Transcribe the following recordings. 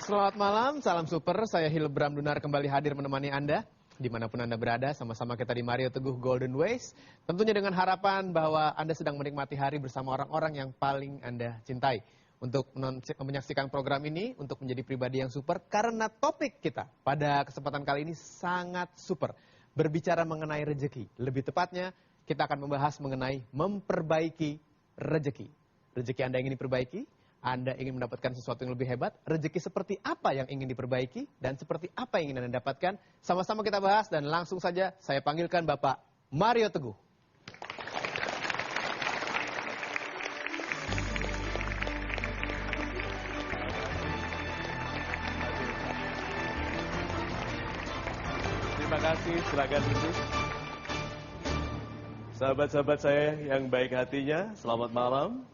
Selamat malam, salam super. Saya Hilbram Dunar kembali hadir menemani Anda. Dimanapun Anda berada, sama-sama kita di Mario Teguh Golden Ways. Tentunya dengan harapan bahwa Anda sedang menikmati hari bersama orang-orang yang paling Anda cintai. Untuk menyaksikan program ini, untuk menjadi pribadi yang super. Karena topik kita pada kesempatan kali ini sangat super. Berbicara mengenai rezeki. Lebih tepatnya, kita akan membahas mengenai memperbaiki rezeki. Rezeki Anda ingin diperbaiki? Anda ingin mendapatkan sesuatu yang lebih hebat, rezeki seperti apa yang ingin diperbaiki, dan seperti apa yang ingin Anda dapatkan, sama-sama kita bahas, dan langsung saja saya panggilkan Bapak Mario Teguh. Terima kasih, silakan duduk. Sahabat-sahabat saya yang baik hatinya, selamat malam.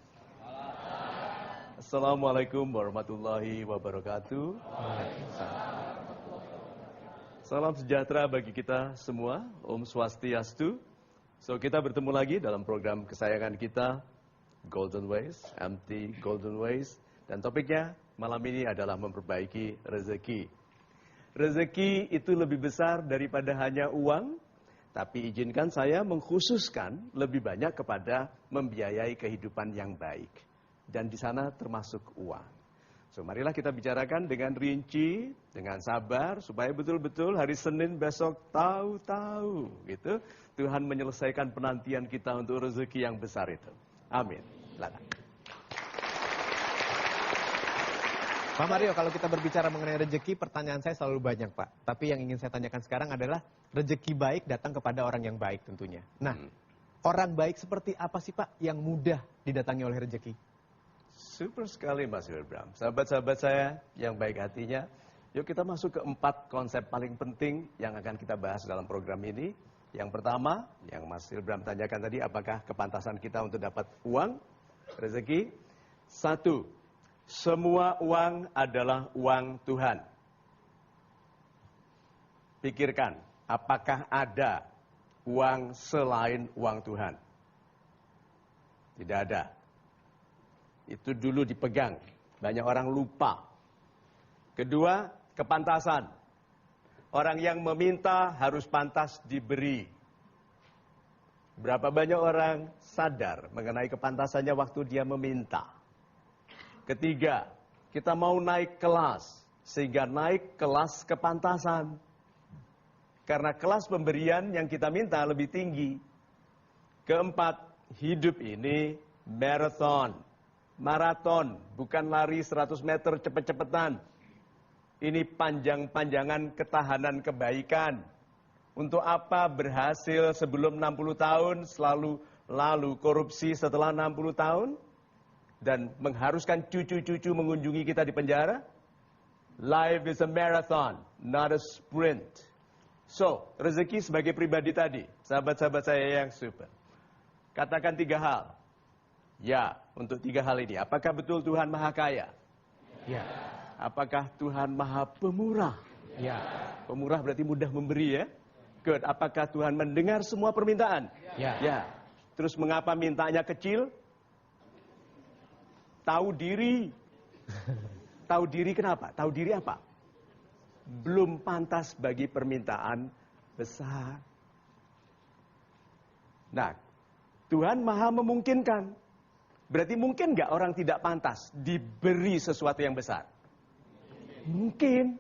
Assalamualaikum warahmatullahi wabarakatuh. Salam sejahtera bagi kita semua. Om Swastiastu. So, kita bertemu lagi dalam program kesayangan kita, Golden Ways, MT Golden Ways. Dan topiknya malam ini adalah memperbaiki rezeki. Rezeki itu lebih besar daripada hanya uang, tapi izinkan saya mengkhususkan lebih banyak kepada membiayai kehidupan yang baik. Dan di sana termasuk uang. So, marilah kita bicarakan dengan rinci, dengan sabar, supaya betul-betul hari Senin besok tahu-tahu gitu, Tuhan menyelesaikan penantian kita untuk rezeki yang besar itu. Amin. Silakan. Pak Mario, kalau kita berbicara mengenai rezeki, pertanyaan saya selalu banyak, Pak. Tapi yang ingin saya tanyakan sekarang adalah, rezeki baik datang kepada orang yang baik tentunya. Nah, orang baik seperti apa sih, Pak, yang mudah didatangi oleh rezeki? Super sekali Mas Wilbram. Sahabat-sahabat saya yang baik hatinya, yuk kita masuk ke 4 konsep paling penting yang akan kita bahas dalam program ini. Yang pertama, yang Mas Wilbram tanyakan tadi, apakah kepantasan kita untuk dapat uang, rezeki? 1, semua uang adalah uang Tuhan. Pikirkan, apakah ada uang selain uang Tuhan? Tidak ada. Itu dulu dipegang, banyak orang lupa. Kedua, kepantasan. Orang yang meminta harus pantas diberi. Berapa banyak orang sadar mengenai kepantasannya waktu dia meminta? Ketiga, kita mau naik kelas, sehingga naik kelas kepantasan. Karena kelas pemberian yang kita minta lebih tinggi. Keempat, hidup ini maraton, bukan lari 100 meter cepet-cepetan. Ini panjang-panjangan ketahanan kebaikan. Untuk apa berhasil sebelum 60 tahun, lalu korupsi setelah 60 tahun, dan mengharuskan cucu-cucu mengunjungi kita di penjara? Life is a marathon, not a sprint. So, rezeki sebagai pribadi tadi, sahabat-sahabat saya yang super. Katakan 3 hal. Ya, untuk 3 hal ini. Apakah betul Tuhan Maha Kaya? Ya. Apakah Tuhan Maha Pemurah? Ya. Pemurah berarti mudah memberi ya? Good. Apakah Tuhan mendengar semua permintaan? Ya. Ya. Terus mengapa mintanya kecil? Tahu diri. Tahu diri kenapa? Tahu diri apa? Belum pantas bagi permintaan besar. Nah, Tuhan Maha memungkinkan. Berarti mungkin nggak orang tidak pantas diberi sesuatu yang besar? Mungkin.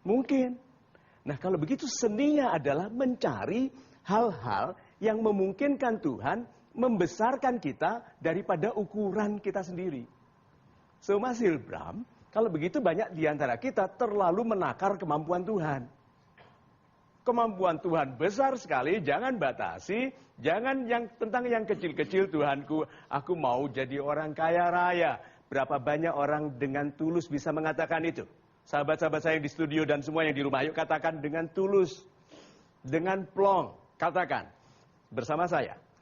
Mungkin. Nah, kalau begitu seninya adalah mencari hal-hal yang memungkinkan Tuhan membesarkan kita daripada ukuran kita sendiri. So, Mas Hilbram, kalau begitu banyak di antara kita terlalu menakar kemampuan Tuhan. Kemampuan Tuhan besar sekali, jangan batasi, jangan tentang yang kecil-kecil. Tuhanku, aku mau jadi orang kaya raya. Berapa banyak orang dengan tulus bisa mengatakan itu? Sahabat-sahabat saya yang di studio dan semua yang di rumah, yuk katakan dengan tulus, dengan plong, katakan bersama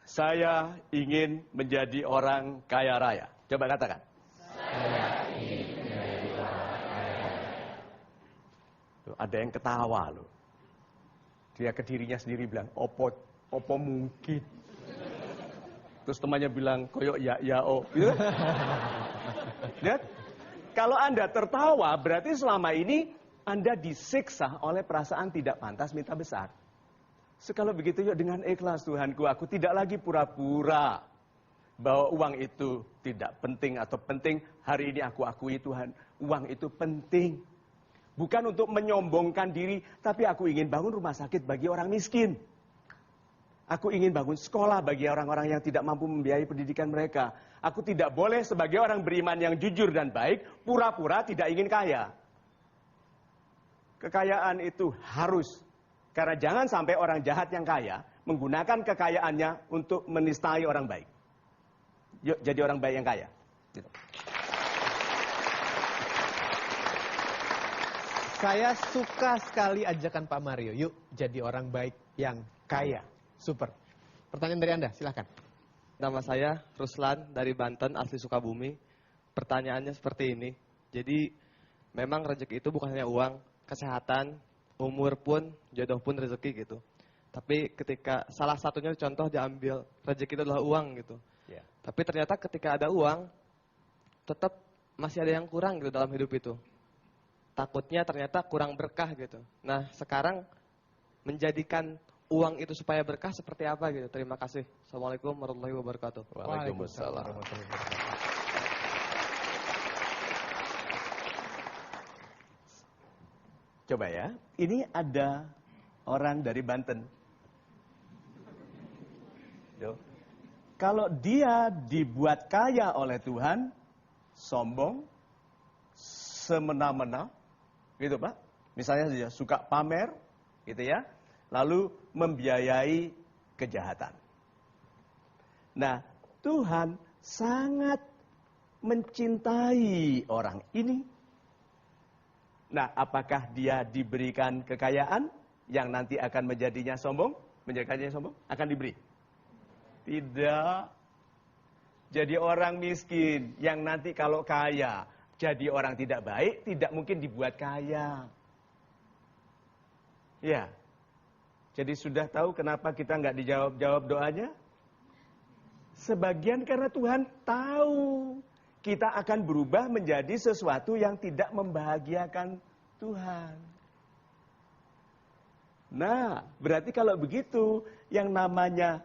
saya ingin menjadi orang kaya raya. Coba katakan. Saya ingin menjadi orang kaya raya. Tuh, ada yang ketawa loh. Dia ke dirinya sendiri bilang, opo mungkin. Terus temannya bilang, koyok ya oh. Gitu. Lihat, Kalau Anda tertawa, berarti selama ini Anda disiksa oleh perasaan tidak pantas minta besar. Kalau begitu yuk dengan ikhlas, Tuhanku, aku tidak lagi pura-pura bahwa uang itu tidak penting atau penting. Hari ini aku akui, Tuhan, uang itu penting. Bukan untuk menyombongkan diri, tapi aku ingin bangun rumah sakit bagi orang miskin. Aku ingin bangun sekolah bagi orang-orang yang tidak mampu membiayai pendidikan mereka. Aku tidak boleh sebagai orang beriman yang jujur dan baik, pura-pura tidak ingin kaya. Kekayaan itu harus. Karena jangan sampai orang jahat yang kaya menggunakan kekayaannya untuk menistai orang baik. Yuk jadi orang baik yang kaya. Gitu. Saya suka sekali ajakan Pak Mario. Yuk jadi orang baik yang kaya. Super. Pertanyaan dari Anda, silahkan. Nama saya Ruslan dari Banten, asli Sukabumi. Pertanyaannya seperti ini. Jadi memang rezeki itu bukan hanya uang, kesehatan, umur pun, jodoh pun rezeki gitu. Tapi ketika salah satunya contoh diambil, rezeki itu adalah uang gitu. Yeah. Tapi ternyata ketika ada uang, tetap masih ada yang kurang gitu dalam hidup itu. Takutnya ternyata kurang berkah gitu. Nah sekarang menjadikan uang itu supaya berkah seperti apa gitu. Terima kasih. Assalamualaikum warahmatullahi wabarakatuh. Waalaikumsalam. Coba ya, ini ada orang dari Banten. Yo. Kalau dia dibuat kaya oleh Tuhan, sombong, semena-mena, gitu Pak. Misalnya dia suka pamer, gitu ya. Lalu membiayai kejahatan. Nah, Tuhan sangat mencintai orang ini. Nah, apakah dia diberikan kekayaan yang nanti akan menjadinya sombong? Menjadikannya sombong? Akan diberi? Tidak. Jadi orang miskin yang nanti kalau kaya, jadi orang tidak baik, tidak mungkin dibuat kaya. Ya. Jadi sudah tahu kenapa kita nggak dijawab-jawab doanya? Sebagian karena Tuhan tahu kita akan berubah menjadi sesuatu yang tidak membahagiakan Tuhan. Nah, berarti kalau begitu, yang namanya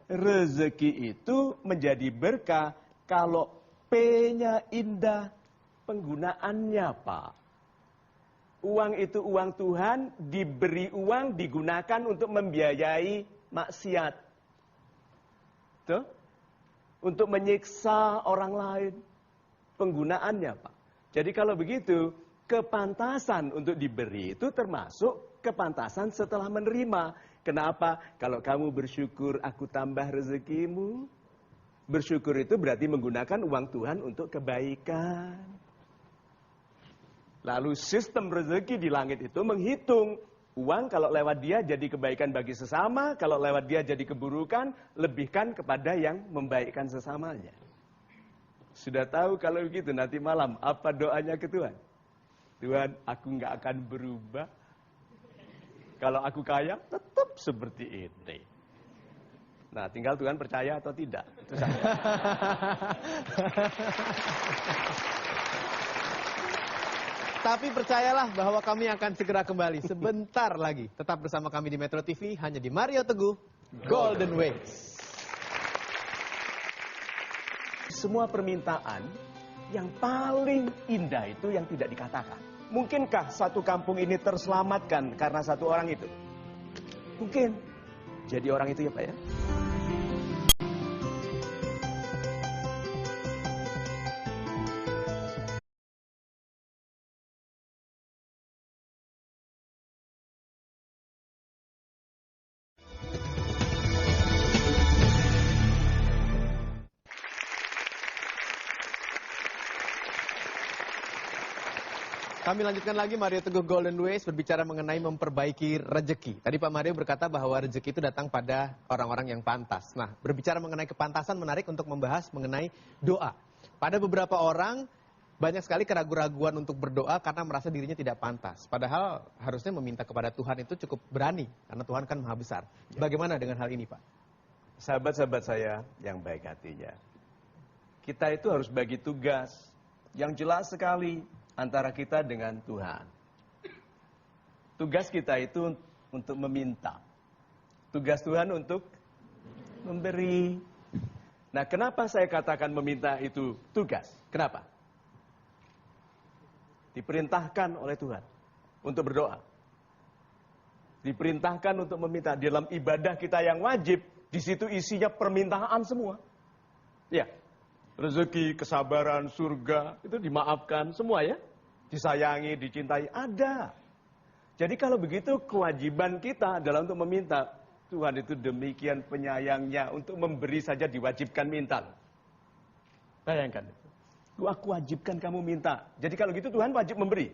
rezeki itu menjadi berkah kalau P-nya indah, penggunaannya Pak. Uang itu uang Tuhan, diberi uang digunakan untuk membiayai maksiat. Tuh? Untuk menyiksa orang lain. Penggunaannya Pak. Jadi kalau begitu, kepantasan untuk diberi itu termasuk kepantasan setelah menerima. Kenapa? Kalau kamu bersyukur aku tambah rezekimu. Bersyukur itu berarti menggunakan uang Tuhan untuk kebaikan. Lalu sistem rezeki di langit itu menghitung uang kalau lewat dia jadi kebaikan bagi sesama, kalau lewat dia jadi keburukan, lebihkan kepada yang membaikkan sesamanya. Sudah tahu kalau begitu nanti malam apa doanya ke Tuhan? Tuhan, aku nggak akan berubah. Kalau aku kaya, tetap seperti ini. Nah, tinggal Tuhan percaya atau tidak. Itu saja. Tapi percayalah bahwa kami akan segera kembali sebentar lagi. Tetap bersama kami di Metro TV, hanya di Mario Teguh, Golden Ways. Semua permintaan yang paling indah itu yang tidak dikatakan. Mungkinkah satu kampung ini terselamatkan karena satu orang itu? Mungkin. Jadi orang itu ya Pak ya. Kami lanjutkan lagi Mario Teguh Golden Ways berbicara mengenai memperbaiki rezeki. Tadi Pak Mario berkata bahwa rezeki itu datang pada orang-orang yang pantas. Nah, berbicara mengenai kepantasan menarik untuk membahas mengenai doa. Pada beberapa orang banyak sekali keraguan-raguan untuk berdoa karena merasa dirinya tidak pantas. Padahal harusnya meminta kepada Tuhan itu cukup berani karena Tuhan kan maha besar. Bagaimana dengan hal ini Pak? Sahabat-sahabat saya yang baik hatinya. Kita itu harus bagi tugas. yang jelas sekali antara kita dengan Tuhan. Tugas kita itu untuk meminta. Tugas Tuhan untuk memberi. Nah, kenapa saya katakan meminta itu tugas? Kenapa? Diperintahkan oleh Tuhan untuk berdoa. Diperintahkan untuk meminta. Dalam ibadah kita yang wajib, di situ isinya permintaan semua. Ya, rezeki, kesabaran, surga, itu dimaafkan semua ya. Disayangi, dicintai, ada. Jadi kalau begitu kewajiban kita adalah untuk meminta. Tuhan itu demikian penyayangnya, untuk memberi saja diwajibkan minta. Bayangkan. Aku wajibkan kamu minta. Jadi kalau gitu Tuhan wajib memberi.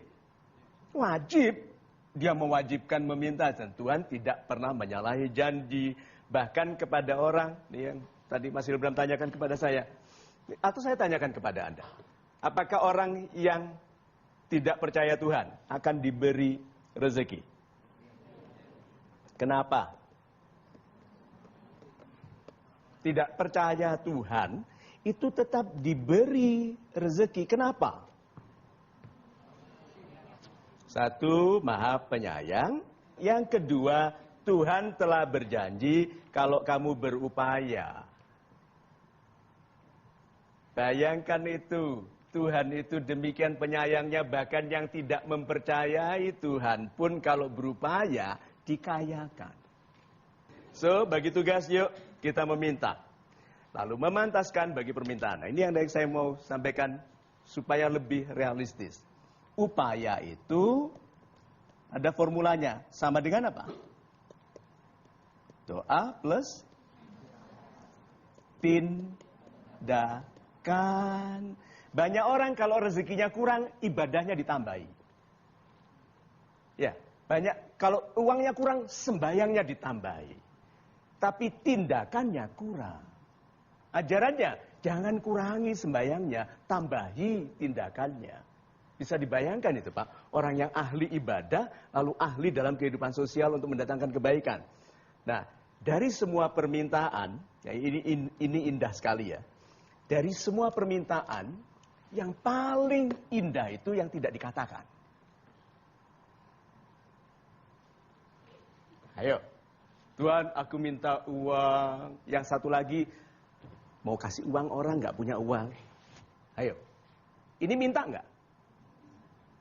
Wajib. Dia mewajibkan meminta. Dan Tuhan tidak pernah menyalahi janji. Bahkan kepada orang, yang tadi Mas Hilbram tanyakan kepada saya. Atau saya tanyakan kepada Anda. Apakah orang yang tidak percaya Tuhan akan diberi rezeki? Kenapa? Tidak percaya Tuhan, itu tetap diberi rezeki. Kenapa? Satu, Maha Penyayang. Yang kedua, Tuhan telah berjanji kalau kamu berupaya. Bayangkan itu. Tuhan itu demikian penyayangnya, bahkan yang tidak mempercayai Tuhan pun kalau berupaya dikayakan. So, bagi tugas yuk kita meminta. Lalu memantaskan bagi permintaan. Nah, ini yang saya mau sampaikan supaya lebih realistis. Upaya itu ada formulanya. Sama dengan apa? Doa plus tindakan. Banyak orang kalau rezekinya kurang, ibadahnya ditambahi. Ya, banyak kalau uangnya kurang, sembayangnya ditambahi. Tapi tindakannya kurang. Ajarannya, jangan kurangi sembayangnya, tambahi tindakannya. Bisa dibayangkan itu Pak, orang yang ahli ibadah, lalu ahli dalam kehidupan sosial untuk mendatangkan kebaikan. Nah, dari semua permintaan, ya ini indah sekali ya. Dari semua permintaan, yang paling indah itu yang tidak dikatakan. Ayo, Tuhan aku minta uang. Yang satu lagi, mau kasih uang orang nggak punya uang. Ayo, ini minta nggak?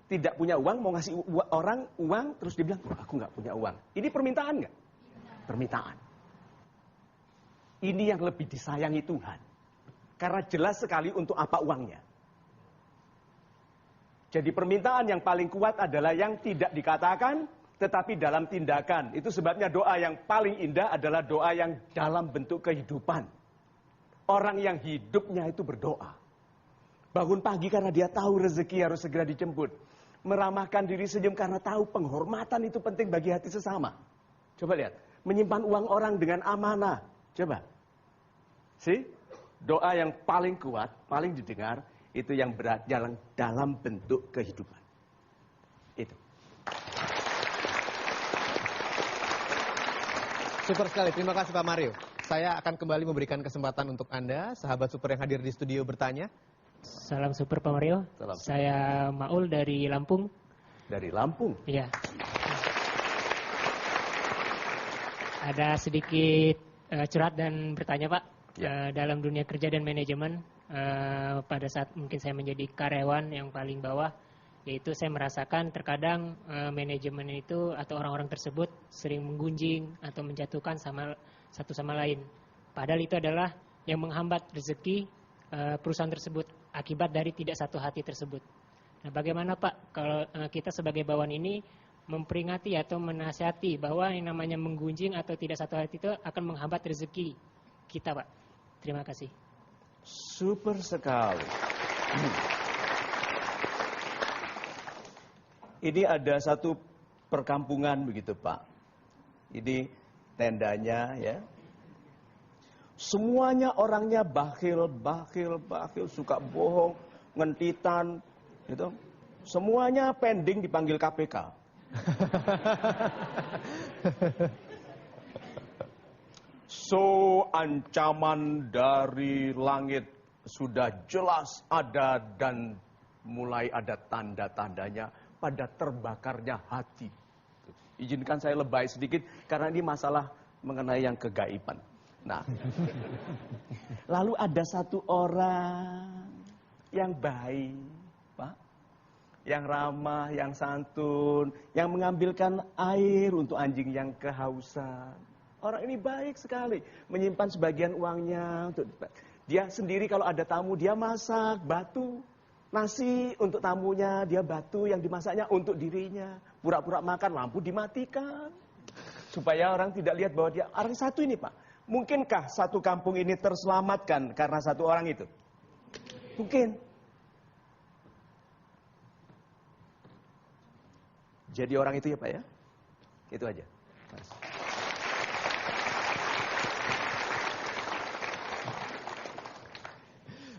Tidak punya uang, mau ngasih orang uang, terus dia bilang, aku nggak punya uang. Ini permintaan nggak? Permintaan. Ini yang lebih disayangi Tuhan. Karena jelas sekali untuk apa uangnya. Jadi permintaan yang paling kuat adalah yang tidak dikatakan, tetapi dalam tindakan. Itu sebabnya doa yang paling indah adalah doa yang dalam bentuk kehidupan. Orang yang hidupnya itu berdoa. Bangun pagi karena dia tahu rezeki harus segera dijemput. Meramahkan diri senyum karena tahu penghormatan itu penting bagi hati sesama. Coba lihat. Menyimpan uang orang dengan amanah. Coba. See? Doa yang paling kuat, paling didengar, itu yang berjalan dalam bentuk kehidupan. Itu. Super sekali, terima kasih Pak Mario. Saya akan kembali memberikan kesempatan untuk Anda, sahabat super yang hadir di studio bertanya. Salam super Pak Mario. Salam. Saya Maul dari Lampung. Dari Lampung? Iya. Ada sedikit curhat dan bertanya Pak. Ya. Dalam dunia kerja dan manajemen, pada saat mungkin saya menjadi karyawan yang paling bawah, yaitu saya merasakan terkadang manajemen itu atau orang-orang tersebut sering menggunjing atau menjatuhkan satu sama lain. Padahal itu adalah yang menghambat rezeki perusahaan tersebut akibat dari tidak satu hati tersebut. Nah, bagaimana Pak kalau kita sebagai bawahan ini memperingati atau menasihati bahwa yang namanya menggunjing atau tidak satu hati itu akan menghambat rezeki kita Pak? Terima kasih. Super sekali. Ini ada satu perkampungan begitu Pak. Ini tendanya ya. Semuanya orangnya bakhil, suka bohong, ngentitan, gitu. Semuanya pending dipanggil KPK. So, ancaman dari langit sudah jelas ada dan mulai ada tanda-tandanya pada terbakarnya hati. Izinkan saya lebay sedikit karena ini masalah mengenai yang kegaiban. Nah, lalu ada satu orang yang baik, Pak, yang ramah, yang santun, yang mengambilkan air untuk anjing yang kehausan. Orang ini baik sekali, menyimpan sebagian uangnya untuk dia sendiri. Kalau ada tamu, dia masak batu nasi untuk tamunya, dia batu yang dimasaknya untuk dirinya. Pura-pura makan, lampu dimatikan supaya orang tidak lihat bahwa dia orang satu ini, Pak. Mungkinkah satu kampung ini terselamatkan karena satu orang itu? Mungkin. Jadi orang itu ya, Pak ya. Itu aja. Mas.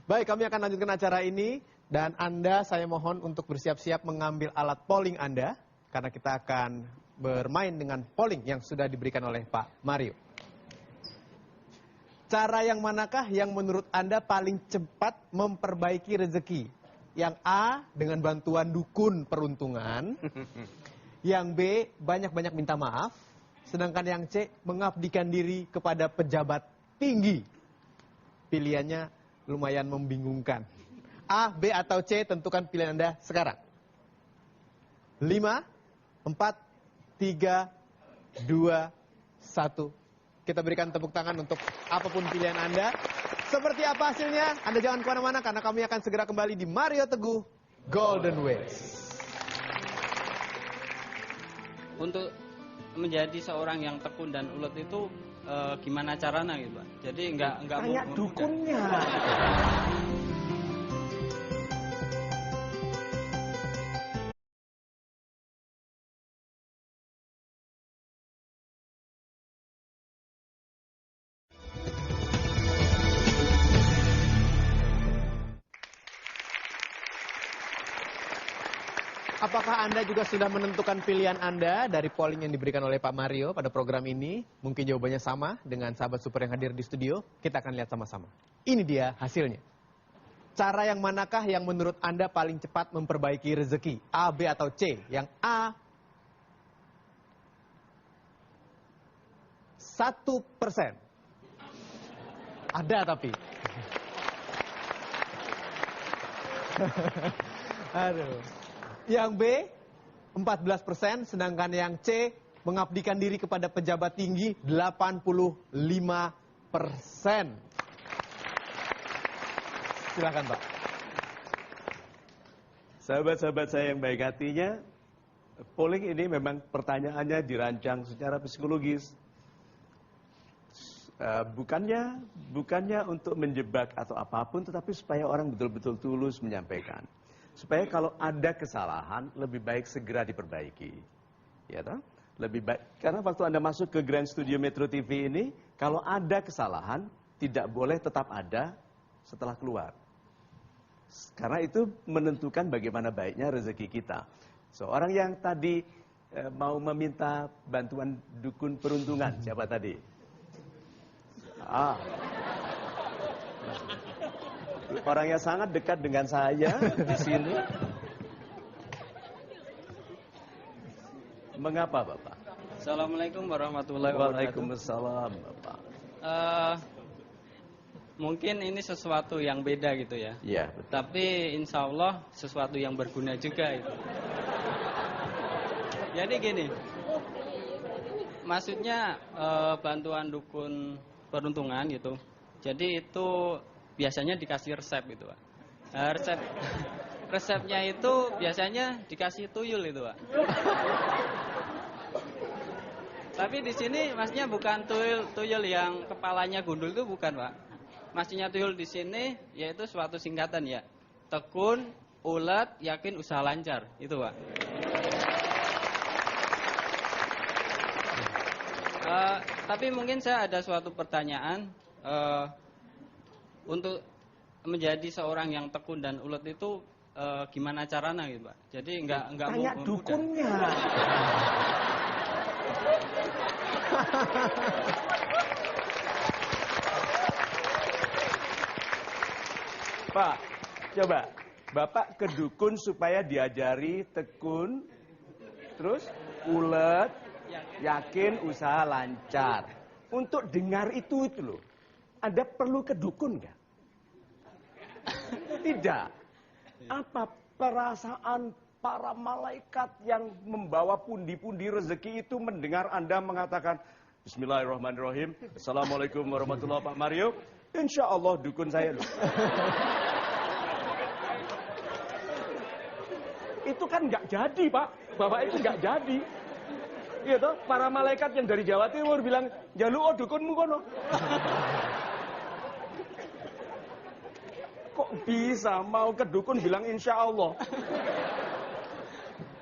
Baik, kami akan lanjutkan acara ini. Dan Anda saya mohon untuk bersiap-siap mengambil alat polling Anda. Karena kita akan bermain dengan polling yang sudah diberikan oleh Pak Mario. Cara yang manakah yang menurut Anda paling cepat memperbaiki rezeki? Yang A, dengan bantuan dukun peruntungan. Yang B, banyak-banyak minta maaf. Sedangkan yang C, mengabdikan diri kepada pejabat tinggi. Pilihannya lumayan membingungkan. A, B, atau C, tentukan pilihan Anda sekarang. 5, 4, 3, 2, 1. Kita berikan tepuk tangan untuk apapun pilihan Anda. Seperti apa hasilnya? Anda jangan kemana-mana karena kami akan segera kembali di Mario Teguh Golden Ways. Untuk menjadi seorang yang tekun dan ulet itu gimana caranya gitu, Pak? Jadi enggak Tanya dukunnya. Apakah Anda juga sudah menentukan pilihan Anda dari polling yang diberikan oleh Pak Mario pada program ini? Mungkin jawabannya sama dengan sahabat super yang hadir di studio. Kita akan lihat sama-sama. Ini dia hasilnya. Cara yang manakah yang menurut Anda paling cepat memperbaiki rezeki? A, B, atau C? Yang A, 1%. Ada tapi. Aduh. Yang B, 14%, sedangkan yang C, mengabdikan diri kepada pejabat tinggi, 85%. Silakan, Pak. Sahabat-sahabat saya yang baik hatinya, polling ini memang pertanyaannya dirancang secara psikologis. Bukannya untuk menjebak atau apapun, tetapi supaya orang betul-betul tulus menyampaikan. Supaya kalau ada kesalahan, lebih baik segera diperbaiki. Ya toh? Lebih baik, karena waktu Anda masuk ke Grand Studio Metro TV ini, kalau ada kesalahan, tidak boleh tetap ada setelah keluar. Karena itu menentukan bagaimana baiknya rezeki kita. Seorang yang tadi mau meminta bantuan dukun peruntungan, siapa tadi? Orangnya sangat dekat dengan saya di sini. Mengapa, Bapak? Assalamualaikum warahmatullahi wabarakatuh. Waalaikumsalam, Bapak. Mungkin ini sesuatu yang beda gitu ya. Iya, betul. Tapi insya Allah sesuatu yang berguna juga itu. Jadi gini, maksudnya bantuan dukun peruntungan gitu. Jadi itu biasanya dikasih resep gitu, Pak. Nah, resepnya itu biasanya dikasih tuyul itu, Pak. Tapi di sini maksudnya bukan tuyul yang kepalanya gundul itu bukan, Pak. Maksudnya tuyul di sini yaitu suatu singkatan ya. Tekun, ulet, yakin, usaha lancar. Itu, Pak. Tapi mungkin saya ada suatu pertanyaan. Untuk menjadi seorang yang tekun dan ulet itu gimana caranya gitu, Pak? Jadi enggak tanya dukunnya. Pak, coba Bapak ke dukun supaya diajari tekun, terus ulet, yakin, usaha lancar. Untuk dengar itu loh, Anda perlu ke dukun nggak? Tidak. Apa perasaan para malaikat yang membawa pundi-pundi rezeki itu mendengar Anda mengatakan, Bismillahirrahmanirrahim, Assalamualaikum warahmatullahi wabarakatuh, Pak Mario. Insya Allah dukun saya loh. Itu kan nggak jadi, Pak. Bapak itu nggak jadi. Iya toh, para malaikat yang dari Jawa Timur bilang, jaluk oh dukunmu kono. Kok bisa mau ke dukun bilang insya Allah?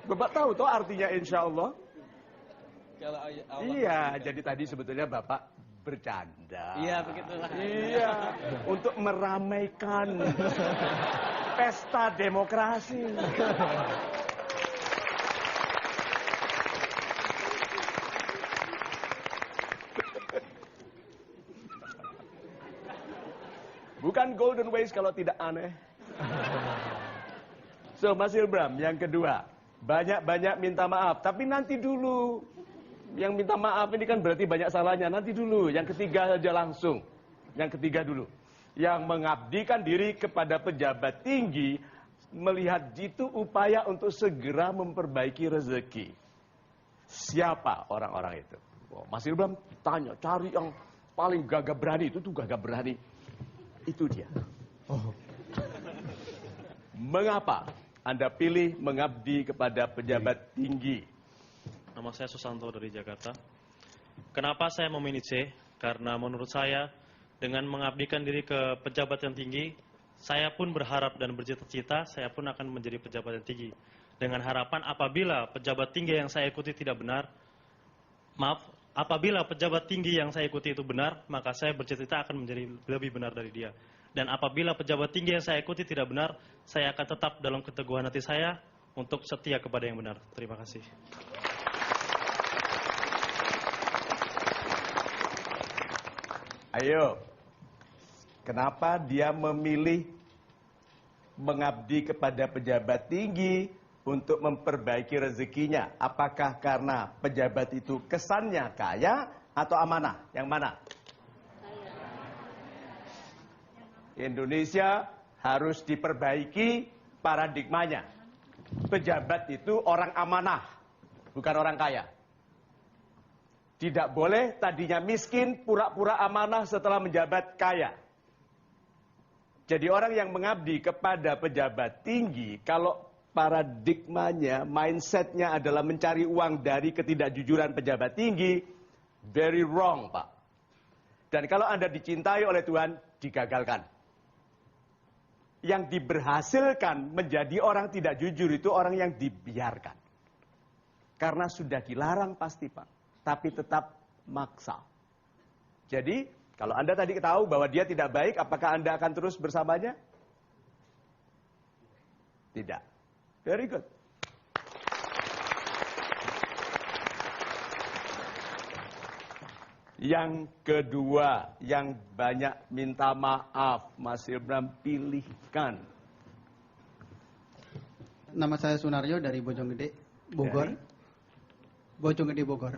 Bapak tahu toh artinya insya Allah? Kalau Allah. Iya, jadi tadi sebetulnya Bapak bercanda. Iya, begitulah. Iya, untuk meramaikan pesta demokrasi. Bukan Golden Ways kalau tidak aneh. So, Mas Ilbram, yang kedua. Banyak-banyak minta maaf. Tapi nanti dulu. Yang minta maaf ini kan berarti banyak salahnya. Nanti dulu. Yang ketiga saja langsung. Yang ketiga dulu. Yang mengabdikan diri kepada pejabat tinggi. Melihat itu upaya untuk segera memperbaiki rezeki. Siapa orang-orang itu? Oh, Mas Ilbram tanya. Cari yang paling gagah berani. Itu tuh gagah berani. Itu dia. Oh. Mengapa Anda pilih mengabdi kepada pejabat tinggi? Nama saya Susanto dari Jakarta. Kenapa saya memilih C? Karena menurut saya dengan mengabdikan diri ke pejabat yang tinggi, saya pun berharap dan bercita-cita saya pun akan menjadi pejabat yang tinggi. Dengan harapan apabila pejabat tinggi yang saya ikuti tidak benar, apabila pejabat tinggi yang saya ikuti itu benar, maka saya bercita-cita akan menjadi lebih benar dari dia. Dan apabila pejabat tinggi yang saya ikuti tidak benar, saya akan tetap dalam keteguhan hati saya untuk setia kepada yang benar. Terima kasih. Ayo, kenapa dia memilih mengabdi kepada pejabat tinggi untuk memperbaiki rezekinya? Apakah karena pejabat itu kesannya kaya atau amanah? Yang mana? Indonesia harus diperbaiki paradigmanya. Pejabat itu orang amanah, bukan orang kaya. Tidak boleh tadinya miskin, pura-pura amanah setelah menjabat kaya. Jadi orang yang mengabdi kepada pejabat tinggi, kalau paradigmanya, mindsetnya adalah mencari uang dari ketidakjujuran pejabat tinggi, very wrong, Pak. Dan kalau Anda dicintai oleh Tuhan, digagalkan. Yang diberhasilkan menjadi orang tidak jujur itu orang yang dibiarkan. Karena sudah dilarang pasti, Pak. Tapi tetap maksa. Jadi, kalau Anda tadi tahu bahwa dia tidak baik, apakah Anda akan terus bersamanya? Tidak. Very good. Yang kedua, yang banyak minta maaf, Mas Ilbram pilihkan. Nama saya Sunaryo dari Bojonggede, Bogor. Bojonggede, Bogor.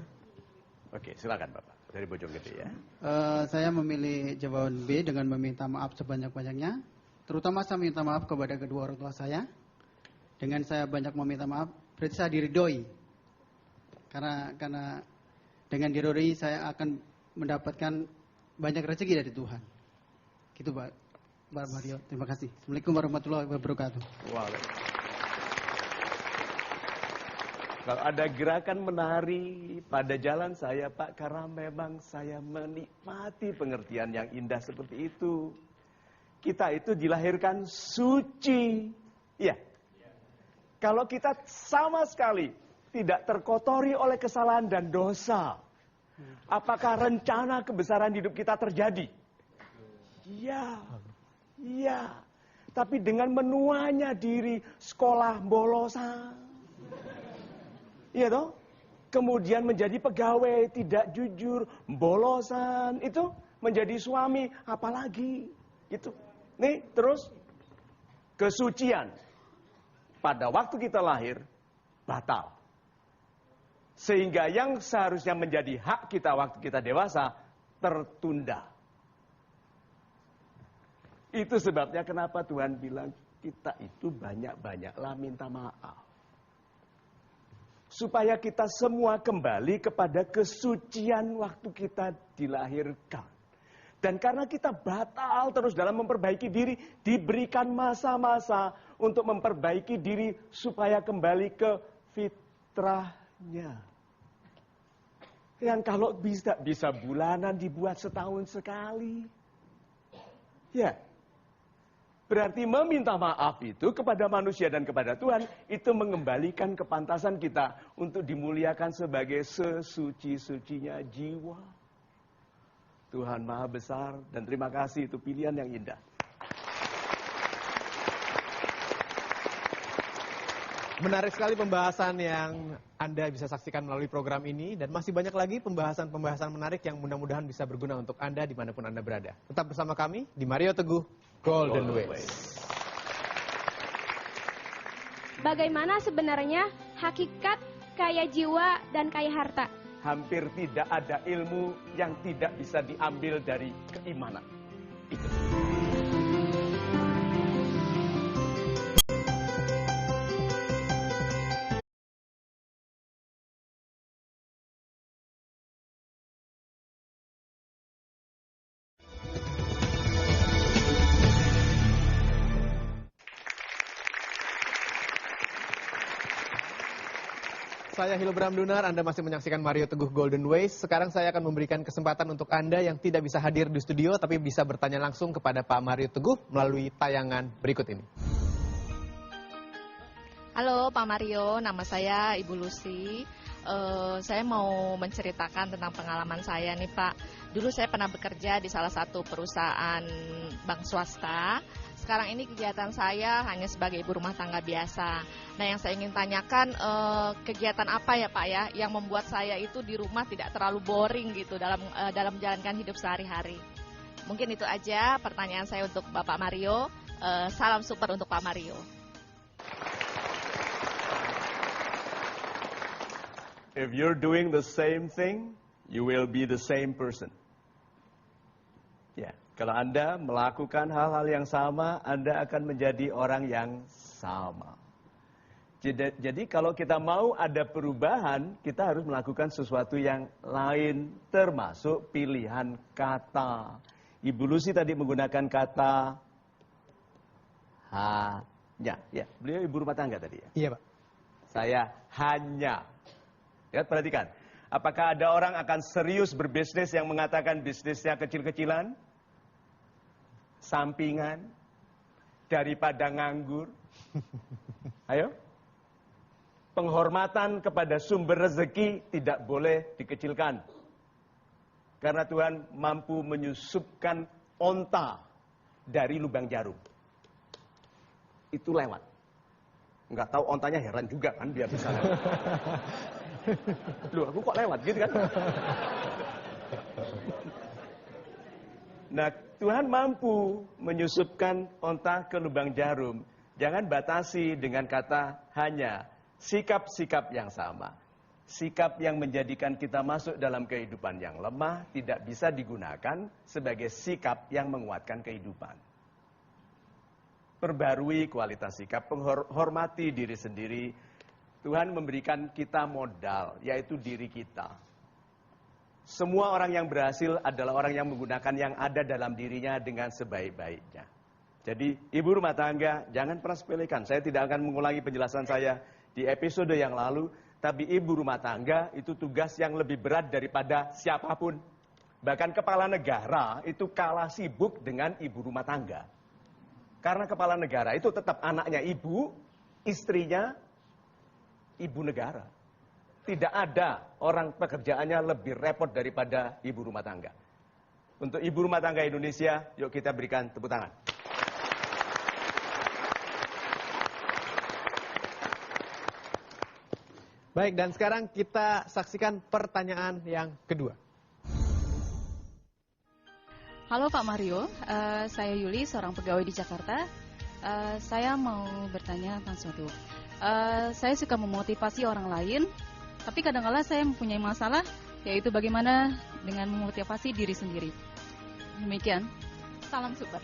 Oke, silakan Bapak. Dari Bojonggede ya. Saya memilih jawaban B dengan meminta maaf sebanyak-banyaknya. Terutama saya minta maaf kepada kedua orang tua saya. Dengan saya banyak meminta maaf, berarti saya diridhoi. Karena dengan diridhoi saya akan mendapatkan banyak rezeki dari Tuhan. Gitu Pak Mario. Terima kasih. Assalamualaikum warahmatullahi wabarakatuh. Kalau ada gerakan menari pada jalan saya, Pak, karena memang saya menikmati pengertian yang indah seperti itu. Kita itu dilahirkan suci. Iya. Kalau kita sama sekali tidak terkotori oleh kesalahan dan dosa, apakah rencana kebesaran hidup kita terjadi? Iya. Iya. Tapi dengan menuanya diri sekolah bolosan. Iya toh? Kemudian menjadi pegawai tidak jujur, bolosan, itu menjadi suami apalagi gitu. Nih, terus kesucian pada waktu kita lahir batal. Sehingga yang seharusnya menjadi hak kita waktu kita dewasa tertunda. Itu sebabnya kenapa Tuhan bilang kita itu banyak-banyaklah minta maaf. Supaya kita semua kembali kepada kesucian waktu kita dilahirkan. Dan karena kita batal terus dalam memperbaiki diri, diberikan masa-masa untuk memperbaiki diri supaya kembali ke fitrahnya. Yang kalau bisa bulanan dibuat setahun sekali. Ya. Berarti meminta maaf itu kepada manusia dan kepada Tuhan, itu mengembalikan kepantasan kita untuk dimuliakan sebagai sesuci-sucinya jiwa. Tuhan Maha Besar dan terima kasih, itu pilihan yang indah. Menarik sekali pembahasan yang Anda bisa saksikan melalui program ini. Dan masih banyak lagi pembahasan-pembahasan menarik yang mudah-mudahan bisa berguna untuk Anda dimanapun Anda berada. Tetap bersama kami di Mario Teguh Golden Ways. Bagaimana sebenarnya hakikat kaya jiwa dan kaya harta? Hampir tidak ada ilmu yang tidak bisa diambil dari keimanan. Itu. Saya Hilbram Dunar, Anda masih menyaksikan Mario Teguh Golden Ways. Sekarang saya akan memberikan kesempatan untuk Anda yang tidak bisa hadir di studio, tapi bisa bertanya langsung kepada Pak Mario Teguh melalui tayangan berikut ini. Halo Pak Mario, nama saya Ibu Lucy. Saya mau menceritakan tentang pengalaman saya nih Pak. Dulu saya pernah bekerja di salah satu perusahaan bank swasta. Sekarang ini kegiatan saya hanya sebagai ibu rumah tangga biasa. Nah, yang saya ingin tanyakan, kegiatan apa ya Pak ya, yang membuat saya itu di rumah tidak terlalu boring gitu dalam menjalankan hidup sehari-hari. Mungkin itu aja pertanyaan saya untuk Bapak Mario. Salam super untuk Pak Mario. If you're doing the same thing, you will be the same person. Ya, kalau Anda melakukan hal-hal yang sama, Anda akan menjadi orang yang sama. Jadi kalau kita mau ada perubahan, kita harus melakukan sesuatu yang lain, termasuk pilihan kata. Ibu Lucy tadi menggunakan kata hanya. Ya, beliau ibu rumah tangga tadi ya? Iya Pak. Saya hanya. Ya, perhatikan. Apakah ada orang akan serius berbisnis yang mengatakan bisnisnya kecil-kecilan? Sampingan? Daripada nganggur? Ayo. Penghormatan kepada sumber rezeki tidak boleh dikecilkan. Karena Tuhan mampu menyusupkan onta dari lubang jarum. Itu lewat. Nggak tahu ontanya, heran juga kan dia bisa lewat. Loh, aku kok lewat gitu kan? Nah, Tuhan mampu menyusupkan onta ke lubang jarum. Jangan batasi dengan kata hanya. Sikap-sikap yang sama. Sikap yang menjadikan kita masuk dalam kehidupan yang lemah tidak bisa digunakan sebagai sikap yang menguatkan kehidupan. Perbarui kualitas sikap, hormati diri sendiri. Tuhan memberikan kita modal, yaitu diri kita. Semua orang yang berhasil adalah orang yang menggunakan yang ada dalam dirinya dengan sebaik-baiknya. Jadi, ibu rumah tangga, jangan pernah sepelekan. Saya tidak akan mengulangi penjelasan saya di episode yang lalu, tapi ibu rumah tangga itu tugas yang lebih berat daripada siapapun. Bahkan kepala negara itu kalah sibuk dengan ibu rumah tangga. Karena kepala negara itu tetap anaknya ibu, istrinya ibu negara. Tidak ada orang pekerjaannya lebih repot daripada ibu rumah tangga. Untuk ibu rumah tangga Indonesia, yuk kita berikan tepuk tangan. Baik, dan sekarang kita saksikan pertanyaan yang kedua. Halo Pak Mario, saya Yuli, seorang pegawai di Jakarta. Saya mau bertanya tentang sesuatu. Saya suka memotivasi orang lain, tapi kadang-kala saya mempunyai masalah, yaitu bagaimana dengan memotivasi diri sendiri. Demikian. Salam super.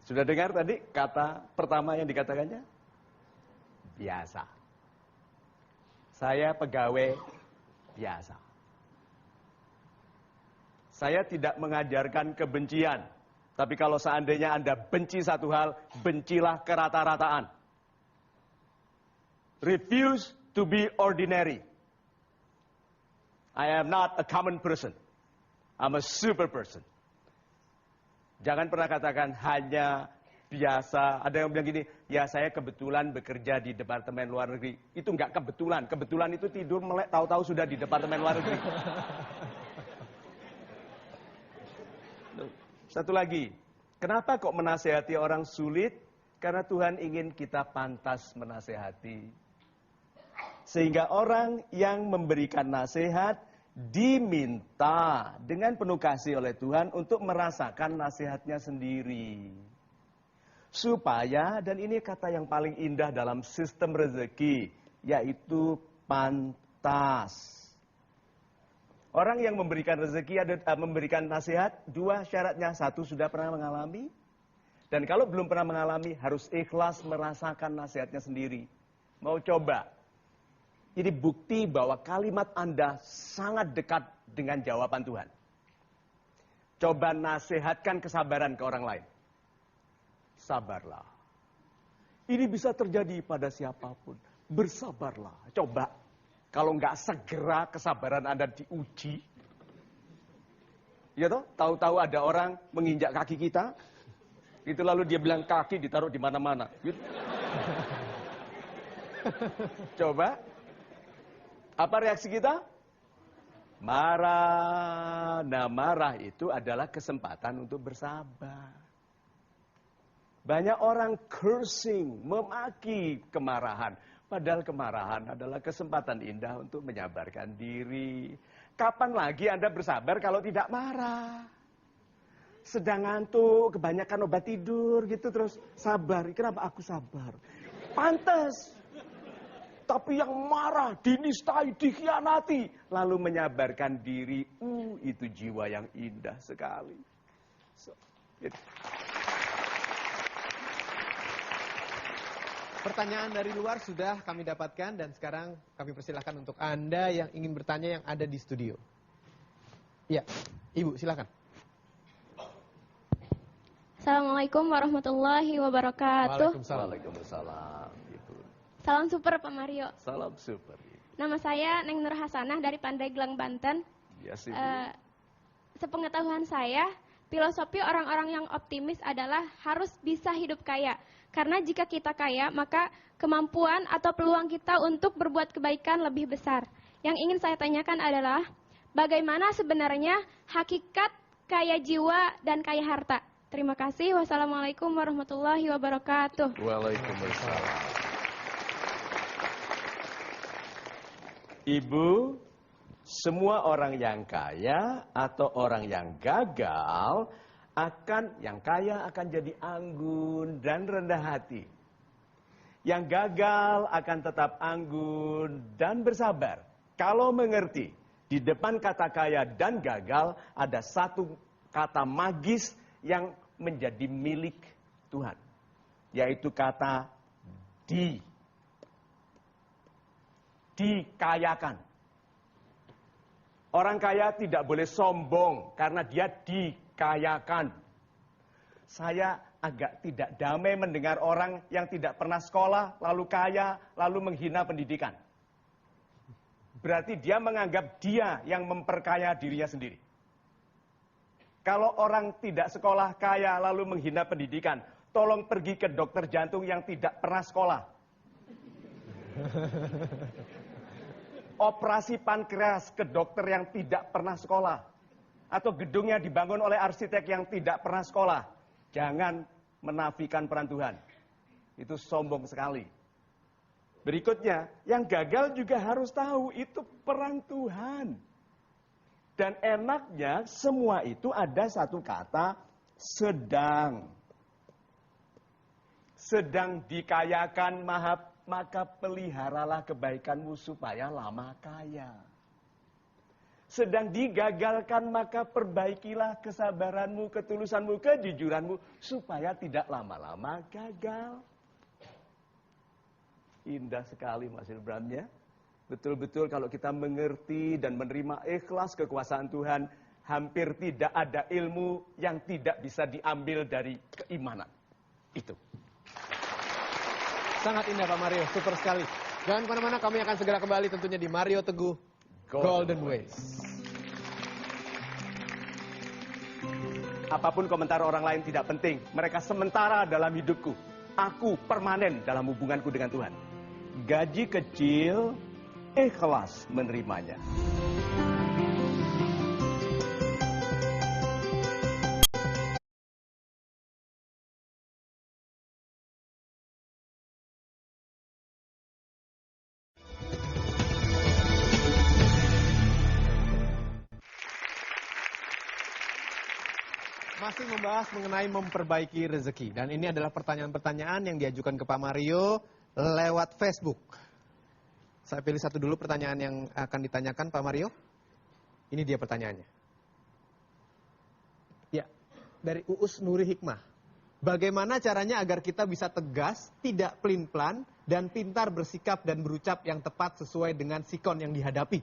Sudah dengar tadi kata pertama yang dikatakannya? Biasa. Saya pegawai biasa. Saya tidak mengajarkan kebencian. Tapi kalau seandainya Anda benci satu hal, bencilah kerata-rataan. Refuse to be ordinary. I am not a common person. I'm a super person. Jangan pernah katakan hanya biasa. Ada yang bilang gini, ya saya kebetulan bekerja di Departemen Luar Negeri. Itu enggak kebetulan. Kebetulan itu tidur melek, tahu-tahu sudah di Departemen Luar Negeri. Satu lagi, kenapa kok menasehati orang sulit? Karena Tuhan ingin kita pantas menasehati. Sehingga orang yang memberikan nasihat diminta dengan penuh kasih oleh Tuhan untuk merasakan nasihatnya sendiri. Supaya, dan ini kata yang paling indah dalam sistem rezeki, yaitu pantas. Orang yang memberikan rezeki, memberikan nasihat, dua syaratnya. Satu, sudah pernah mengalami. Dan kalau belum pernah mengalami, harus ikhlas merasakan nasihatnya sendiri. Mau coba? Ini bukti bahwa kalimat Anda sangat dekat dengan jawaban Tuhan. Coba nasihatkan kesabaran ke orang lain. Sabarlah. Ini bisa terjadi pada siapapun. Bersabarlah. Coba. Kalau nggak segera kesabaran Anda diuji. Ya toh? Tahu-tahu ada orang menginjak kaki kita. Itu lalu dia bilang kaki ditaruh di mana-mana. Gitu. Coba. Apa reaksi kita? Marah. Nah, marah itu adalah kesempatan untuk bersabar. Banyak orang cursing, memaki kemarahan. Padahal kemarahan adalah kesempatan indah untuk menyabarkan diri. Kapan lagi Anda bersabar kalau tidak marah? Sedang ngantuk, kebanyakan obat tidur gitu terus sabar. Kenapa aku sabar? Pantas. Tapi yang marah, dinistai, dikhianati. Lalu menyabarkan diri. Itu jiwa yang indah sekali. Gitu. Pertanyaan dari luar sudah kami dapatkan dan sekarang kami persilahkan untuk Anda yang ingin bertanya yang ada di studio. Ya, Ibu silakan. Assalamualaikum warahmatullahi wabarakatuh. Waalaikumsalam. Ibu. Salam super Pak Mario. Salam super. Nama saya Neng Nur Hasanah dari Pandeglang, Banten. Yes, Ibu. Sepengetahuan saya, filosofi orang-orang yang optimis adalah harus bisa hidup kaya. Karena jika kita kaya, maka kemampuan atau peluang kita untuk berbuat kebaikan lebih besar. Yang ingin saya tanyakan adalah, bagaimana sebenarnya hakikat kaya jiwa dan kaya harta? Terima kasih. Wassalamualaikum warahmatullahi wabarakatuh. Waalaikumsalam. Ibu, semua orang yang kaya atau orang yang gagal yang kaya akan jadi anggun dan rendah hati. Yang gagal akan tetap anggun dan bersabar. Kalau mengerti, di depan kata kaya dan gagal ada satu kata magis yang menjadi milik Tuhan. Yaitu kata dikayakan. Orang kaya tidak boleh sombong karena dia dikayakan. Saya agak tidak damai mendengar orang yang tidak pernah sekolah, lalu kaya, lalu menghina pendidikan. Berarti dia menganggap dia yang memperkaya dirinya sendiri. Kalau orang tidak sekolah, kaya, lalu menghina pendidikan, tolong pergi ke dokter jantung yang tidak pernah sekolah. Operasi pankreas ke dokter yang tidak pernah sekolah. Atau gedungnya dibangun oleh arsitek yang tidak pernah sekolah. Jangan menafikan peran Tuhan. Itu sombong sekali. Berikutnya, yang gagal juga harus tahu itu peran Tuhan. Dan enaknya semua itu ada satu kata sedang. Sedang dikayakan maka peliharalah kebaikanmu supaya lama kaya. Sedang digagalkan maka perbaikilah kesabaranmu, ketulusanmu, kejujuranmu supaya tidak lama-lama gagal. Indah sekali Mas Hilbram ya. Betul-betul kalau kita mengerti dan menerima ikhlas kekuasaan Tuhan, hampir tidak ada ilmu yang tidak bisa diambil dari keimanan. Itu. Sangat indah Pak Mario, super sekali. Jangan kemana-mana, kami akan segera kembali tentunya di Mario Teguh Golden Ways. Apapun komentar orang lain tidak penting. Mereka sementara dalam hidupku. Aku permanen dalam hubunganku dengan Tuhan. Gaji kecil, ikhlas menerimanya. Masih membahas mengenai memperbaiki rezeki. Dan ini adalah pertanyaan-pertanyaan yang diajukan ke Pak Mario lewat Facebook. Saya pilih satu dulu pertanyaan yang akan ditanyakan Pak Mario. Ini dia pertanyaannya. Ya, dari Uus Nuri Hikmah. Bagaimana caranya agar kita bisa tegas, tidak pelin-pelan, dan pintar bersikap dan berucap yang tepat sesuai dengan sikon yang dihadapi?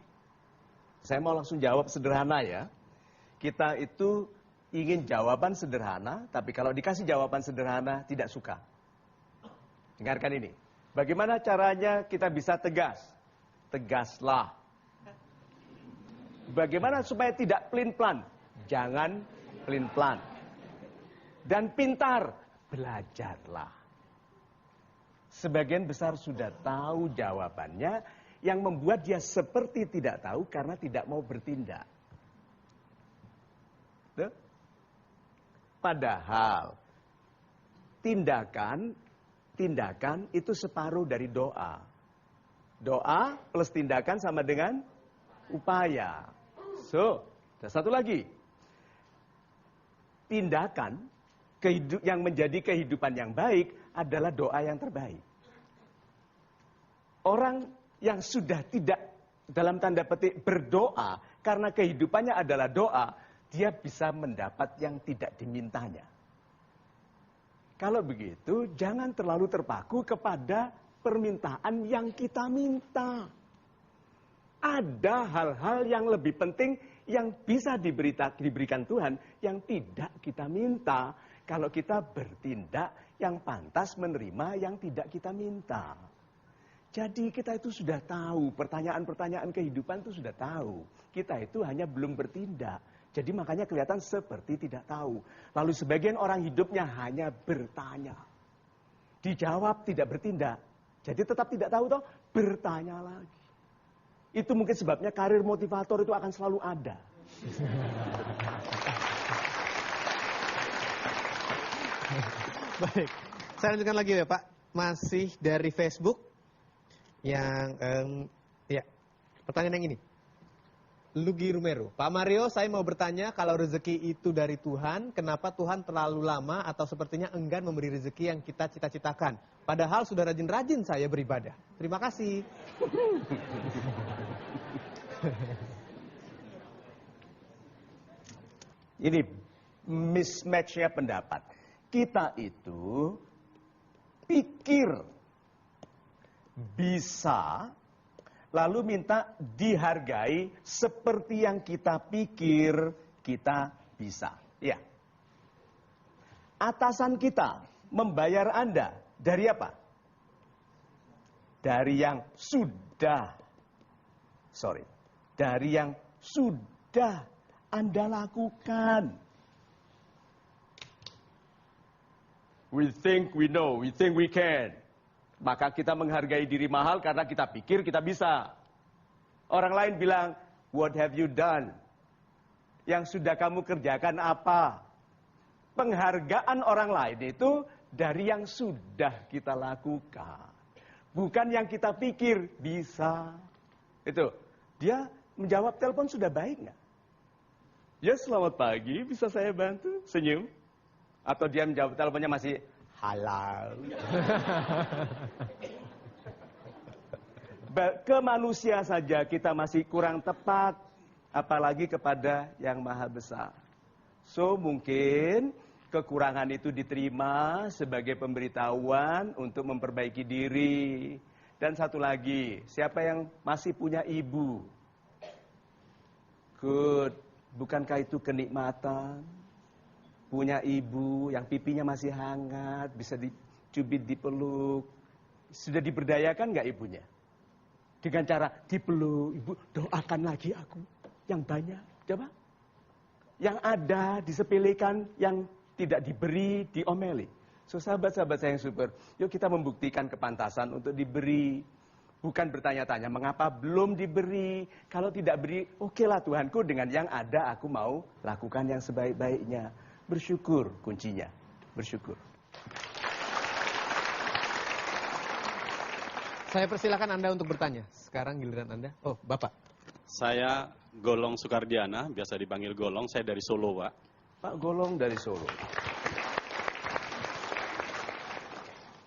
Saya mau langsung jawab sederhana ya. Kita itu ingin jawaban sederhana, tapi kalau dikasih jawaban sederhana tidak suka. Dengarkan ini. Bagaimana caranya kita bisa tegas? Tegaslah. Bagaimana supaya tidak pelin-pelan? Jangan pelin-pelan. Dan pintar, belajarlah. Sebagian besar sudah tahu jawabannya, yang membuat dia seperti tidak tahu karena tidak mau bertindak. Tuh. Padahal tindakan itu separuh dari doa. Doa plus tindakan sama dengan upaya. So, ada satu lagi. Tindakan yang menjadi kehidupan yang baik adalah doa yang terbaik. Orang yang sudah tidak dalam tanda petik berdoa karena kehidupannya adalah doa, dia bisa mendapat yang tidak dimintanya. Kalau begitu, jangan terlalu terpaku kepada permintaan yang kita minta. Ada hal-hal yang lebih penting yang bisa diberikan Tuhan yang tidak kita minta. Kalau kita bertindak yang pantas menerima yang tidak kita minta. Jadi kita itu sudah tahu, pertanyaan-pertanyaan kehidupan itu sudah tahu. Kita itu hanya belum bertindak. Jadi makanya kelihatan seperti tidak tahu. Lalu sebagian orang hidupnya hanya bertanya. Dijawab tidak bertindak. Jadi tetap tidak tahu toh, bertanya lagi. Itu mungkin sebabnya karir motivator itu akan selalu ada. Baik, saya lanjutkan lagi ya Pak. Masih dari Facebook. Yang, ya, pertanyaan yang ini. Lugi Rumero, Pak Mario, saya mau bertanya, kalau rezeki itu dari Tuhan, kenapa Tuhan terlalu lama atau sepertinya enggan memberi rezeki yang kita cita-citakan? Padahal sudah rajin-rajin saya beribadah. Terima kasih. Ini mismatch-nya pendapat. Kita itu pikir bisa, lalu minta dihargai seperti yang kita pikir kita bisa. Ya. Atasan kita membayar Anda dari apa? Dari yang sudah. Dari yang sudah Anda lakukan. We think we know, we think we can. Maka kita menghargai diri mahal karena kita pikir kita bisa. Orang lain bilang, what have you done? Yang sudah kamu kerjakan apa? Penghargaan orang lain itu dari yang sudah kita lakukan. Bukan yang kita pikir bisa. Itu. Dia menjawab telepon sudah baik nggak? Ya selamat pagi, bisa saya bantu? Senyum? Atau dia menjawab teleponnya masih halal? Ke manusia saja kita masih kurang tepat, apalagi kepada yang maha besar. So mungkin kekurangan itu diterima sebagai pemberitahuan untuk memperbaiki diri. Dan satu lagi, siapa yang masih punya ibu? Good, bukankah itu kenikmatan? Punya ibu yang pipinya masih hangat, bisa dicubit, dipeluk. Sudah diberdayakan nggak ibunya? Dengan cara dipeluk, ibu doakan lagi aku yang banyak. Coba. Yang ada disepelekan, yang tidak diberi, diomeli. So sahabat-sahabat saya yang super, yuk kita membuktikan kepantasan untuk diberi. Bukan bertanya-tanya mengapa belum diberi. Kalau tidak beri, okelah Tuhanku, dengan yang ada aku mau lakukan yang sebaik-baiknya. Bersyukur kuncinya, bersyukur. Saya persilakan Anda untuk bertanya. Sekarang giliran Anda. Oh, Bapak. Saya Golong Sukardiana, biasa dipanggil Golong, saya dari Solo, Pak. Pak Golong dari Solo.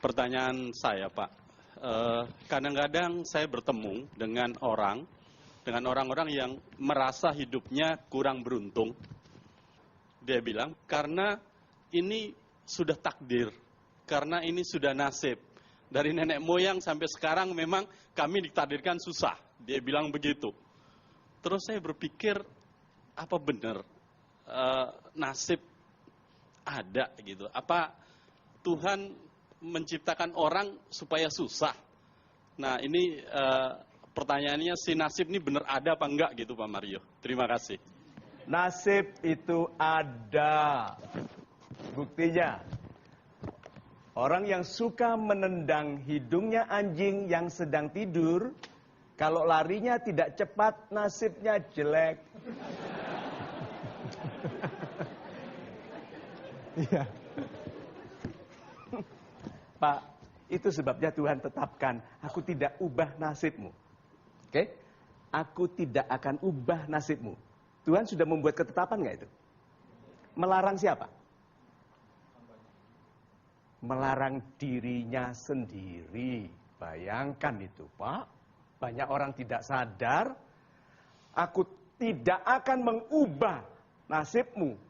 Pertanyaan saya, Pak. Kadang-kadang saya bertemu dengan orang-orang yang merasa hidupnya kurang beruntung. Dia bilang, karena ini sudah takdir, karena ini sudah nasib. Dari nenek moyang sampai sekarang memang kami ditakdirkan susah. Dia bilang begitu. Terus saya berpikir, apa benar nasib ada gitu? Apa Tuhan menciptakan orang supaya susah? Nah ini pertanyaannya, si nasib ini benar ada apa enggak gitu Pak Mario? Terima kasih. Nasib itu ada. Buktinya, orang yang suka menendang hidungnya anjing yang sedang tidur, kalau larinya tidak cepat, nasibnya jelek. Iya. Pak, itu sebabnya Tuhan tetapkan, aku tidak ubah nasibmu. Oke? Aku tidak akan ubah nasibmu. Tuhan sudah membuat ketetapan nggak itu? Melarang siapa? Melarang dirinya sendiri. Bayangkan itu, Pak. Banyak orang tidak sadar. Aku tidak akan mengubah nasibmu.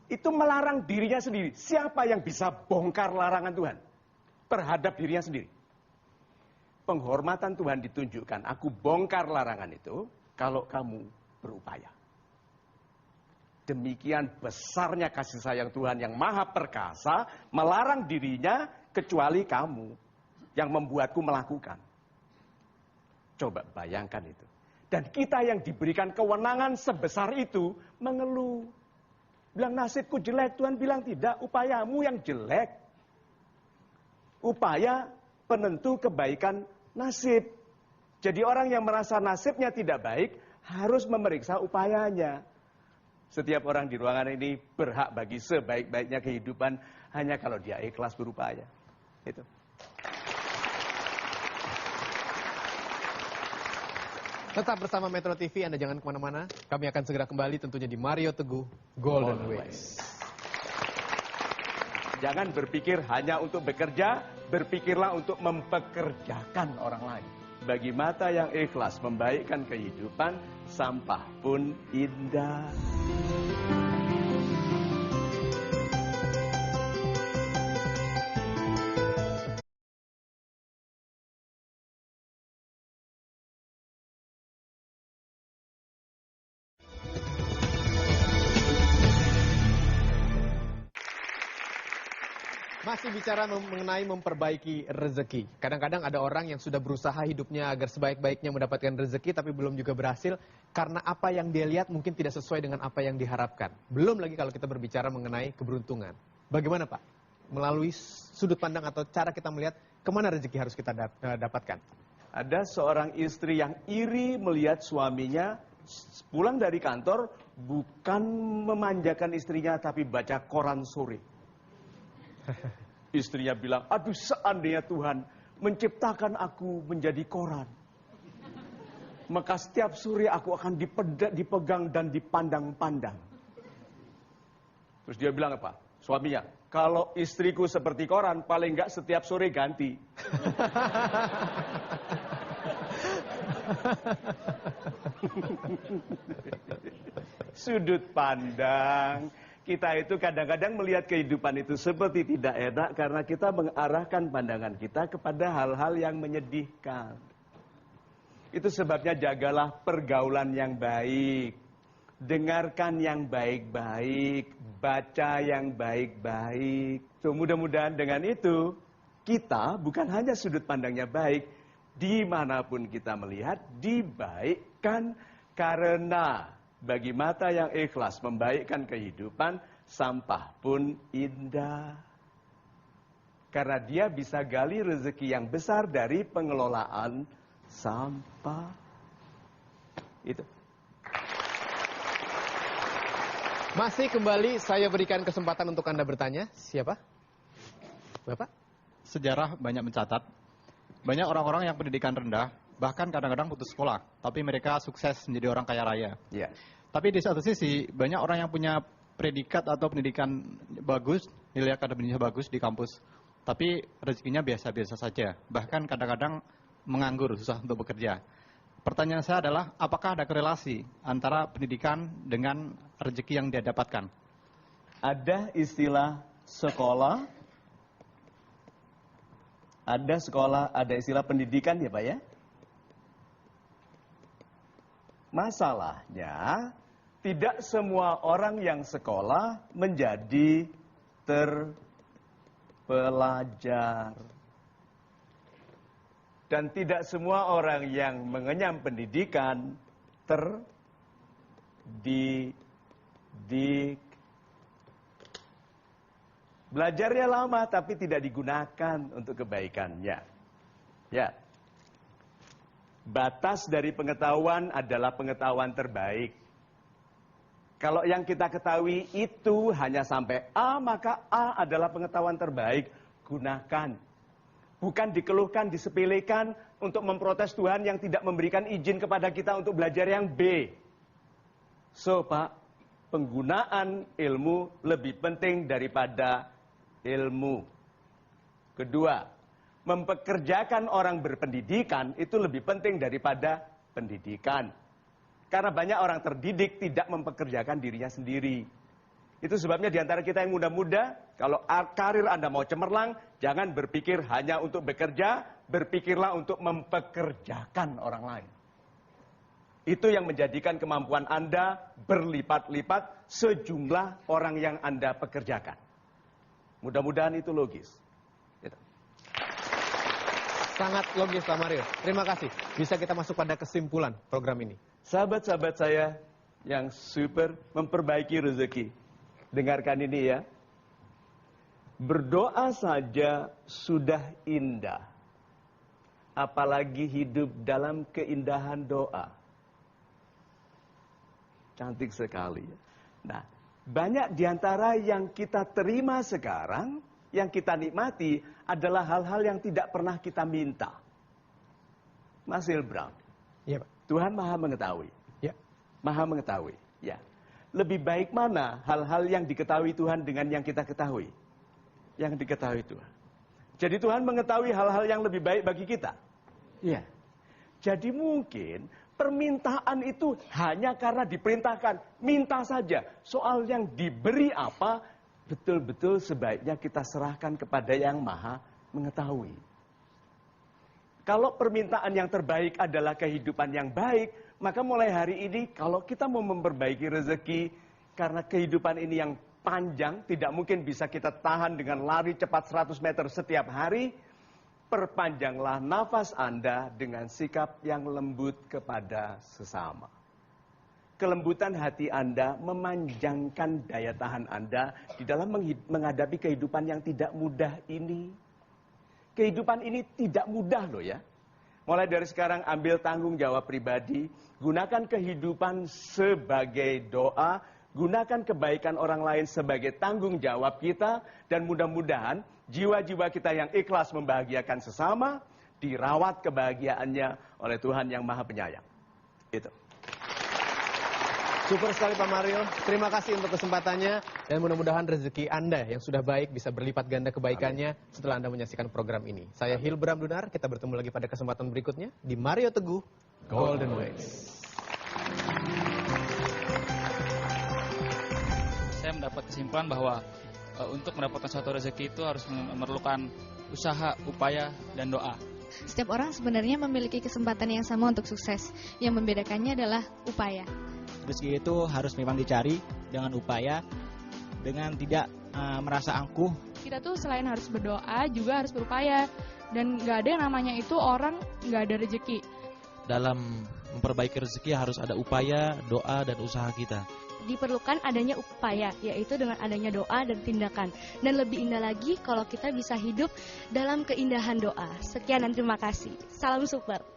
Itu melarang dirinya sendiri. Siapa yang bisa bongkar larangan Tuhan? Terhadap dirinya sendiri. Penghormatan Tuhan ditunjukkan. Aku bongkar larangan itu kalau kamu berupaya. Demikian besarnya kasih sayang Tuhan yang maha perkasa, melarang dirinya kecuali kamu yang membuatku melakukan. Coba bayangkan itu. Dan kita yang diberikan kewenangan sebesar itu mengeluh. Bilang nasibku jelek, Tuhan bilang tidak, upayamu yang jelek. Upaya penentu kebaikan nasib. Jadi orang yang merasa nasibnya tidak baik harus memeriksa upayanya. Setiap orang di ruangan ini berhak bagi sebaik-baiknya kehidupan hanya kalau dia ikhlas berupaya. Itu. Tetap bersama Metro TV, Anda jangan kemana-mana. Kami akan segera kembali tentunya di Mario Teguh Golden Ways. Jangan berpikir hanya untuk bekerja, berpikirlah untuk mempekerjakan orang lain. Bagi mata yang ikhlas membaikkan kehidupan, sampah pun indah. Masih bicara mengenai memperbaiki rezeki. Kadang-kadang ada orang yang sudah berusaha hidupnya agar sebaik-baiknya mendapatkan rezeki tapi belum juga berhasil karena apa yang dia lihat mungkin tidak sesuai dengan apa yang diharapkan. Belum lagi kalau kita berbicara mengenai keberuntungan. Bagaimana Pak? Melalui sudut pandang atau cara kita melihat kemana rezeki harus kita dapatkan? Ada seorang istri yang iri melihat suaminya pulang dari kantor bukan memanjakan istrinya tapi baca koran sore. Istrinya bilang, aduh seandainya Tuhan menciptakan aku menjadi koran. maka setiap sore aku akan dipegang dan dipandang-pandang. Terus dia bilang apa? Suaminya, kalau istriku seperti koran, paling enggak setiap sore ganti. Sudut pandang. Kita itu kadang-kadang melihat kehidupan itu seperti tidak enak karena kita mengarahkan pandangan kita kepada hal-hal yang menyedihkan. Itu sebabnya jagalah pergaulan yang baik. Dengarkan yang baik-baik. Baca yang baik-baik. So, mudah-mudahan dengan itu, kita bukan hanya sudut pandangnya baik, dimanapun kita melihat, dibaikkan karena bagi mata yang ikhlas membaikkan kehidupan, sampah pun indah. Karena dia bisa gali rezeki yang besar dari pengelolaan sampah. Itu. Masih kembali saya berikan kesempatan untuk Anda bertanya. Siapa? Bapak? Sejarah banyak mencatat, banyak orang-orang yang pendidikan rendah, bahkan kadang-kadang putus sekolah, tapi mereka sukses menjadi orang kaya raya. Yeah. Tapi di satu sisi, banyak orang yang punya predikat atau pendidikan bagus, nilai akademiknya bagus di kampus, tapi rezekinya biasa-biasa saja, bahkan kadang-kadang menganggur, susah untuk bekerja. Pertanyaan saya adalah, apakah ada korelasi antara pendidikan dengan rezeki yang dia dapatkan? Ada istilah sekolah, ada istilah pendidikan ya Pak ya? Masalahnya, tidak semua orang yang sekolah menjadi terpelajar. Dan tidak semua orang yang mengenyam pendidikan terdidik. Belajarnya lama tapi tidak digunakan untuk kebaikannya. Ya. Batas dari pengetahuan adalah pengetahuan terbaik. Kalau yang kita ketahui itu hanya sampai A, maka A adalah pengetahuan terbaik. Gunakan. Bukan dikeluhkan, disepelekan untuk memprotes Tuhan yang tidak memberikan izin kepada kita untuk belajar yang B. So, Pak, penggunaan ilmu lebih penting daripada ilmu. Kedua, mempekerjakan orang berpendidikan itu lebih penting daripada pendidikan. Karena banyak orang terdidik tidak mempekerjakan dirinya sendiri. Itu sebabnya diantara kita yang muda-muda, kalau karir Anda mau cemerlang, jangan berpikir hanya untuk bekerja, berpikirlah untuk mempekerjakan orang lain. Itu yang menjadikan kemampuan Anda berlipat-lipat sejumlah orang yang Anda pekerjakan. Mudah-mudahan itu logis. Gitu. Sangat logis Pak Mario. Terima kasih. Bisa kita masuk pada kesimpulan program ini. Sahabat-sahabat saya yang super memperbaiki rezeki. Dengarkan ini ya. Berdoa saja sudah indah. Apalagi hidup dalam keindahan doa. Cantik sekali. Nah, banyak diantara yang kita terima sekarang, yang kita nikmati adalah hal-hal yang tidak pernah kita minta. Mas Hilbram. Iya, Pak. Tuhan Maha mengetahui. Ya. Maha mengetahui. Ya. Lebih baik mana hal-hal yang diketahui Tuhan dengan yang kita ketahui? Yang diketahui Tuhan. Jadi Tuhan mengetahui hal-hal yang lebih baik bagi kita. Iya. Jadi mungkin permintaan itu hanya karena diperintahkan. Minta saja. Soal yang diberi apa, betul-betul sebaiknya kita serahkan kepada yang Maha mengetahui. Kalau permintaan yang terbaik adalah kehidupan yang baik, maka mulai hari ini kalau kita mau memperbaiki rezeki, karena kehidupan ini yang panjang, tidak mungkin bisa kita tahan dengan lari cepat 100 meter setiap hari, perpanjanglah nafas Anda dengan sikap yang lembut kepada sesama. Kelembutan hati Anda memanjangkan daya tahan Anda di dalam menghadapi kehidupan yang tidak mudah ini. Kehidupan ini tidak mudah loh ya. Mulai dari sekarang ambil tanggung jawab pribadi, gunakan kehidupan sebagai doa, gunakan kebaikan orang lain sebagai tanggung jawab kita, dan mudah-mudahan jiwa-jiwa kita yang ikhlas membahagiakan sesama, dirawat kebahagiaannya oleh Tuhan yang Maha Penyayang. Gitu. Super sekali Pak Mario, terima kasih untuk kesempatannya dan mudah-mudahan rezeki Anda yang sudah baik bisa berlipat ganda kebaikannya setelah Anda menyaksikan program ini. Saya Hilbram Dunar, kita bertemu lagi pada kesempatan berikutnya di Mario Teguh Golden Ways. Saya mendapat kesimpulan bahwa untuk mendapatkan suatu rezeki itu harus memerlukan usaha, upaya, dan doa. Setiap orang sebenarnya memiliki kesempatan yang sama untuk sukses. Yang membedakannya adalah upaya. Rezeki itu harus memang dicari dengan upaya, dengan tidak merasa angkuh. Kita tuh selain harus berdoa, juga harus berupaya. Dan nggak ada yang namanya itu orang nggak ada rezeki. Dalam memperbaiki rezeki harus ada upaya, doa, dan usaha kita. Diperlukan adanya upaya, yaitu dengan adanya doa dan tindakan. Dan lebih indah lagi kalau kita bisa hidup dalam keindahan doa. Sekian dan terima kasih. Salam super.